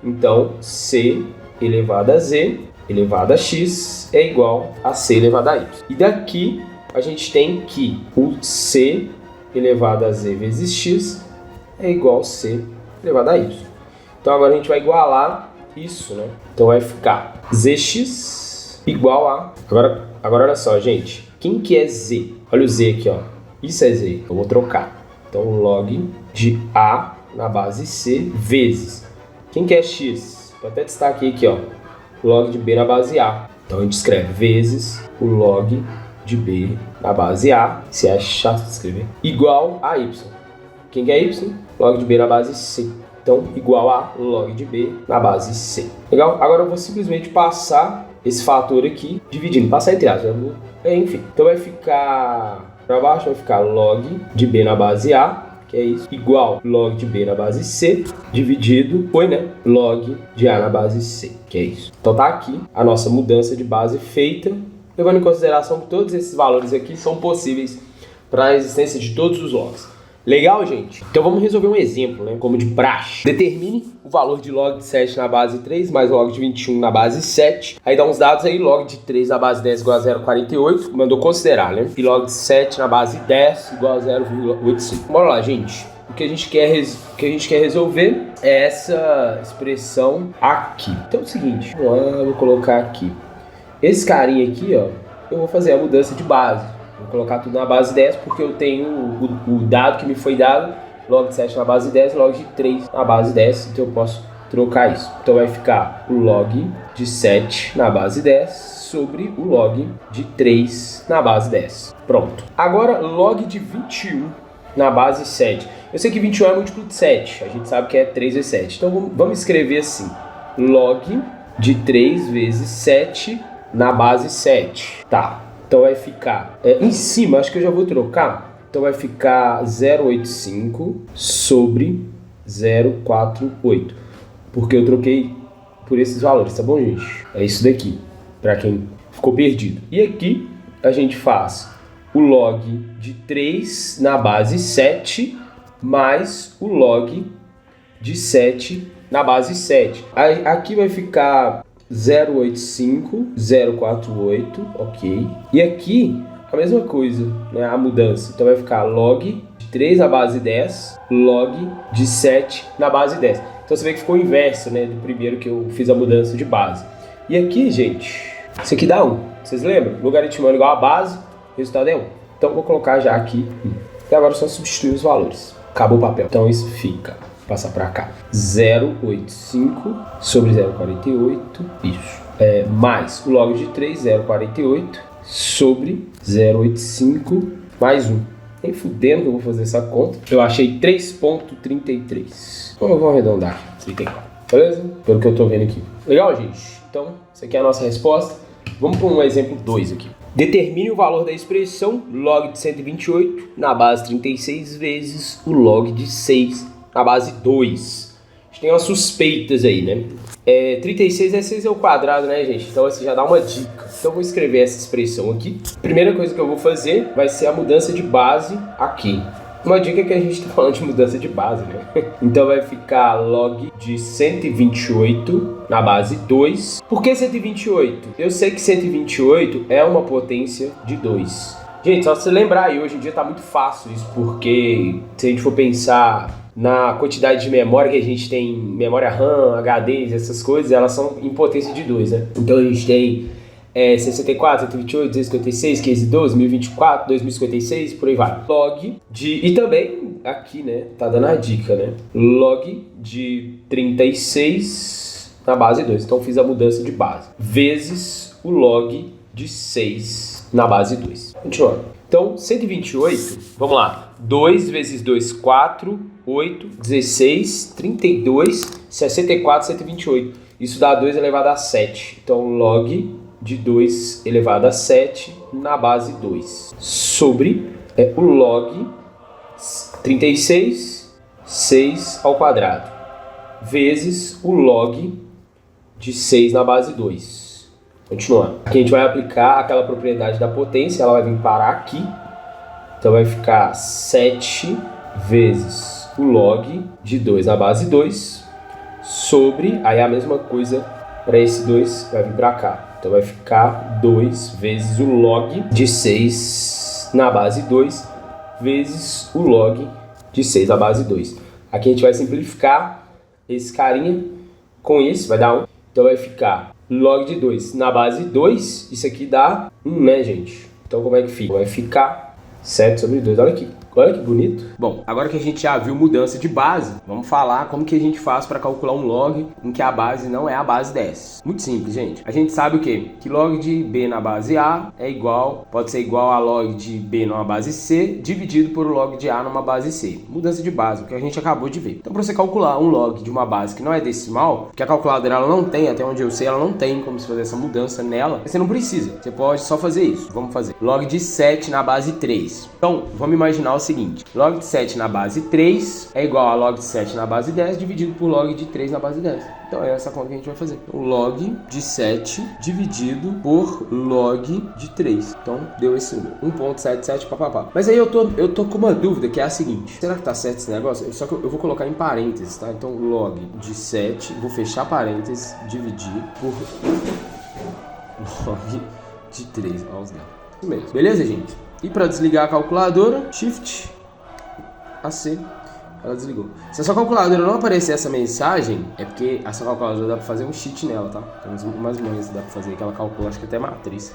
S1: Então C elevado a Z elevado a X é igual a C elevado a Y. E daqui a gente tem que o C elevado a Z vezes X é igual a C elevado a Y. Então agora a gente vai igualar isso, né? Então vai ficar ZX igual a... Agora olha só, gente. Quem que é Z? Olha o Z aqui, ó. Isso é Z. Eu vou trocar. Então log de A na base C vezes. Quem que é X? Vou até destacar aqui, ó. Log de B na base A. Então a gente escreve vezes o log de B na base A. Se é chato de escrever. Igual a Y. Quem que é Y? Log de B na base C. Então igual a log de B na base C. Legal? Agora eu vou simplesmente passar esse fator aqui, dividindo. Passar entre aspas. Enfim. Então vai ficar... Para baixo vai ficar log de B na base A, que é isso, igual log de B na base C, dividido, log de A na base C, que é isso. Então tá aqui a nossa mudança de base feita, levando em consideração que todos esses valores aqui são possíveis para a existência de todos os logs. Legal, gente? Então vamos resolver um exemplo, né? Como de praxe. Determine o valor de log de 7 na base 3 mais log de 21 na base 7. Aí dá uns dados aí, log de 3 na base 10 igual a 0,48. Mandou considerar, né? E log de 7 na base 10 igual a 0,85. Bora lá, gente. O que a gente quer resolver é essa expressão aqui. Então é o seguinte, vou colocar aqui. Esse carinha aqui, ó, eu vou fazer a mudança de base. Vou colocar tudo na base 10 porque eu tenho o dado que me foi dado, log de 7 na base 10, log de 3 na base 10, então eu posso trocar isso. Então vai ficar o log de 7 na base 10 sobre o log de 3 na base 10. Pronto. Agora log de 21 na base 7. Eu sei que 21 é múltiplo de 7, a gente sabe que é 3 vezes 7. Então vamos escrever assim, log de 3 vezes 7 na base 7. Tá, então vai ficar... em cima, acho que eu já vou trocar. Então vai ficar 0,85 sobre 0,48. Porque eu troquei por esses valores, tá bom, gente? É isso daqui, para quem ficou perdido. E aqui a gente faz o log de 3 na base 7 mais o log de 7 na base 7. Aqui vai ficar 0,85, 0,48, ok. E aqui a mesma coisa, né? A mudança. Então vai ficar log de 3 na base 10, log de 7 na base 10. Então você vê que ficou o inverso, né, do primeiro que eu fiz a mudança de base. E aqui, gente, isso aqui dá 1. Vocês lembram? Logaritmando igual a base, o resultado é 1. Então vou colocar já aqui 1. E agora é só substituir os valores. Acabou o papel. Então isso fica, passar para cá, 0,85 sobre 0,48, isso. Mais o log de 3, 0,48, sobre 0,85, mais 1. Nem fudendo que eu vou fazer essa conta. Eu achei 3,33. Então eu vou arredondar aqui, 34. Beleza? Pelo que eu tô vendo aqui. Legal, gente? Então, essa aqui é a nossa resposta. Vamos para um exemplo 2 aqui. Determine o valor da expressão log de 128 na base 36 vezes o log de 6 na base 2. A gente tem umas suspeitas aí, né? 36 é 6 ao quadrado, né, gente? Então assim já dá uma dica. Então eu vou escrever essa expressão aqui. Primeira coisa que eu vou fazer vai ser a mudança de base aqui. Uma dica é que a gente está falando de mudança de base, né? Então vai ficar log de 128 na base 2. Por que 128? Eu sei que 128 é uma potência de 2. Gente, só se lembrar aí, hoje em dia tá muito fácil isso, porque se a gente for pensar na quantidade de memória que a gente tem, memória RAM, HDs, essas coisas, elas são em potência de 2, né? Então a gente tem 64, 128, 256, 512, 1024, 2056, por aí vai. Log de... E também, aqui, né, tá dando a dica, né? Log de 36 na base 2. Então fiz a mudança de base. Vezes o log de 6 na base 2. Continuando. Então, 128, vamos lá. 2 vezes 2, 4, 8, 16, 32, 64, 128. Isso dá 2 elevado a 7. Então, log de 2 elevado a 7 na base 2. Sobre o log 36, 6 ao quadrado. Vezes o log de 6 na base 2. Continuando. Aqui a gente vai aplicar aquela propriedade da potência, ela vai vir parar aqui. Então vai ficar 7 vezes o log de 2 na base 2 sobre, aí a mesma coisa para esse 2 vai vir para cá. Então vai ficar 2 vezes o log de 6 na base 2 vezes o log de 6 na base 2. Aqui a gente vai simplificar esse carinha com esse, vai dar 1. Então vai ficar log de 2 na base 2, isso aqui dá 1, né, gente? Então como é que fica? Vai ficar 7 sobre 2, olha que bonito. Bom, agora que a gente já viu mudança de base, vamos falar como que a gente faz para calcular um log em que a base não é a base 10. Muito simples, gente. A gente sabe o quê? Que log de B na base A pode ser igual a log de B numa base C dividido por log de A numa base C. Mudança de base, o que a gente acabou de ver. Então, para você calcular um log de uma base que não é decimal, que a calculadora ela não tem, até onde eu sei, ela não tem como se fazer essa mudança nela, você não precisa. Você pode só fazer isso. Vamos fazer. Log de 7 na base 3. Então, vamos imaginar o seguinte. Log de 7 na base 3 é igual a log de 7 na base 10 dividido por log de 3 na base 10. Então é essa conta que a gente vai fazer. Então, log de 7 dividido por log de 3. Então deu esse número. 1,77 papapá. Mas aí eu tô com uma dúvida que é a seguinte. Será que tá certo esse negócio? Só que eu vou colocar em parênteses, tá? Então log de 7, vou fechar parênteses, dividir por log de 3. Olha os dados. Isso mesmo. Beleza, gente? E para desligar a calculadora, Shift AC, ela desligou. Se a sua calculadora não aparecer essa mensagem, é porque a sua calculadora dá pra fazer um cheat nela, tá? Tem umas manhas que dá pra fazer que ela calcula, acho que até matriz.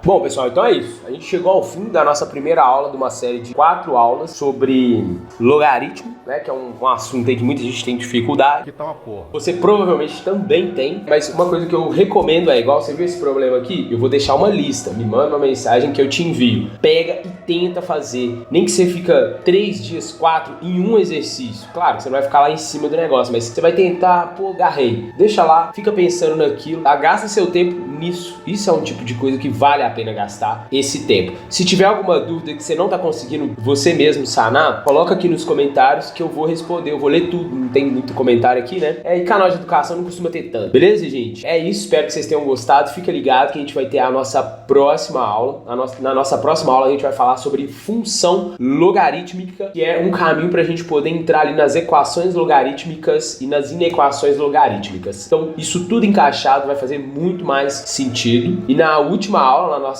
S1: Bom, pessoal, então é isso. A gente chegou ao fim da nossa primeira aula de uma série de 4 aulas sobre logaritmo, né? Que é um assunto aí que muita gente tem dificuldade.
S2: Que tá uma porra.
S1: Você provavelmente também tem, mas uma coisa que eu recomendo é, igual você viu esse problema aqui, eu vou deixar uma lista. Me manda uma mensagem que eu te envio. Pega e tenta fazer. Nem que você fica 3 dias, 4 em um exercício. Claro, você não vai ficar lá em cima do negócio, mas você vai tentar, pô, agarrei. Deixa lá, fica pensando naquilo, gasta seu tempo nisso. Isso é um tipo de coisa que vale a pena gastar esse tempo. Se tiver alguma dúvida que você não tá conseguindo você mesmo sanar, coloca aqui nos comentários que eu vou responder, eu vou ler tudo, não tem muito comentário aqui, né? E canal de educação não costuma ter tanto, beleza, gente? É isso, espero que vocês tenham gostado, fica ligado que a gente vai ter a nossa próxima aula. Na nossa próxima aula a gente vai falar sobre função logarítmica, que é um caminho pra gente poder entrar ali nas equações logarítmicas e nas inequações logarítmicas. Então, isso tudo encaixado vai fazer muito mais sentido. E na última aula,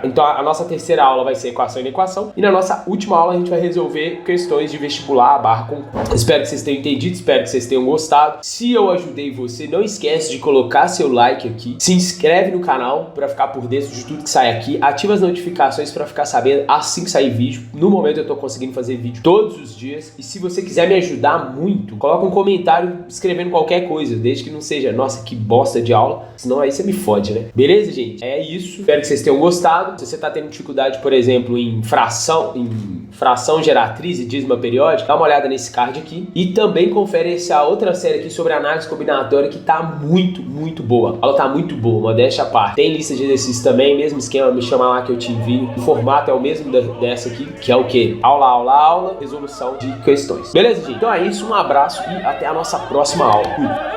S1: então a nossa terceira aula vai ser equação e inequação, e na nossa última aula a gente vai resolver questões de vestibular / concurso. Espero que vocês tenham entendido, espero que vocês tenham gostado. Se eu ajudei você, não esquece de colocar seu like aqui, se inscreve no canal para ficar por dentro de tudo que sai aqui, ativa as notificações para ficar sabendo assim que sair vídeo. No momento eu tô conseguindo fazer vídeo todos os dias, e se você quiser me ajudar muito, coloca um comentário escrevendo qualquer coisa, desde que não seja, nossa, que bosta de aula, senão aí você me fode, né? Beleza, gente? É isso, espero que vocês tenham gostado. Se você tá tendo dificuldade, por exemplo, em fração geratriz e dízima periódica, dá uma olhada nesse card aqui, e também confere essa outra série aqui sobre análise combinatória que tá muito, muito boa. Ela tá muito boa, modéstia à parte. Tem lista de exercícios também, mesmo esquema, me chama lá que eu te envio. O formato é o mesmo dessa aqui, que é o quê? Aula, aula, aula, resolução de questões. Beleza, gente? Então é isso, um abraço e até a nossa próxima aula.